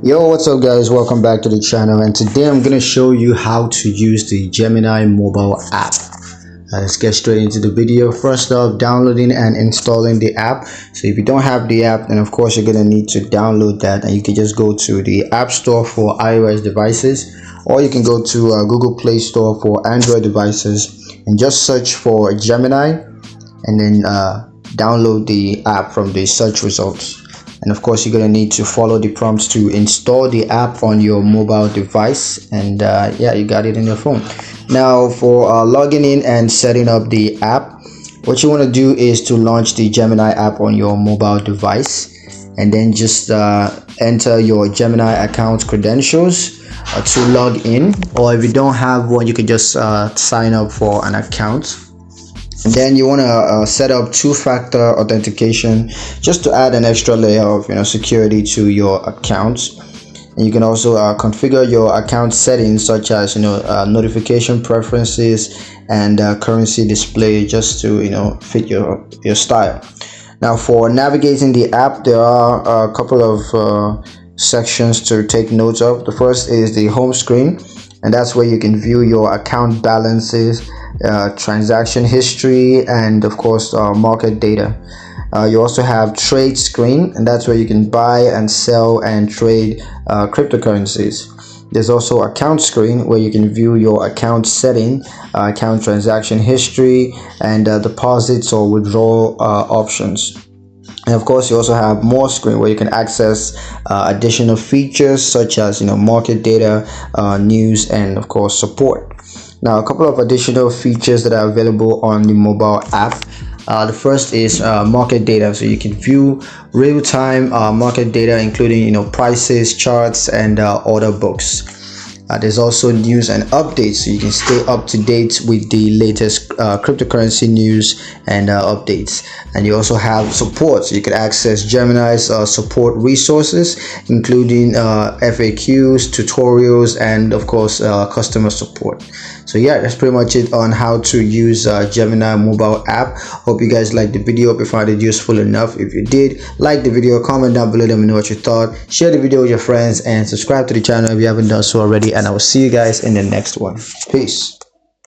Yo, what's up guys, welcome back to the channel, and today I'm gonna show you how to use the Gemini mobile app. Let's get straight into the video. First off, downloading and installing the app. So if you don't have the app, then of course you're gonna need to download that, and you can just go to the App Store for iOS devices, or you can go to Google Play Store for Android devices and just search for Gemini, and then download the app from the search results. And of course you're going to need to follow the prompts to install the app on your mobile device, and yeah, you got it in your phone. Now for logging in and setting up the app, what you want to do is to launch the Gemini app on your mobile device, and then just enter your Gemini account credentials to log in, or if you don't have one, you can just sign up for an account. And then you want to set up two-factor authentication just to add an extra layer of security to your account. And you can also configure your account settings, such as notification preferences and currency display, just to fit your style. Now for navigating the app, there are a couple of sections to take note of. The first is the home screen, and that's where you can view your account balances, transaction history, and of course market data. You also have trade screen, and that's where you can buy and sell and trade cryptocurrencies. There's also account screen, where you can view your account setting, account transaction history, and deposits or withdrawal options. And of course you also have more screen, where you can access additional features such as market data, news, and of course support. Now, a couple of additional features that are available on the mobile app. The first is market data, so you can view real-time market data, including prices, charts, and order books. There's also news and updates, so you can stay up to date with the latest cryptocurrency news and updates. And you also have support, so you can access Gemini's support resources, including FAQs, tutorials, and of course customer support. So yeah, that's pretty much it on how to use Gemini mobile app. Hope you guys liked the video. Hope you found it useful enough. If you did, like the video, comment down below, let me know what you thought. Share the video with your friends, and subscribe to the channel if you haven't done so already. And I will see you guys in the next one. Peace.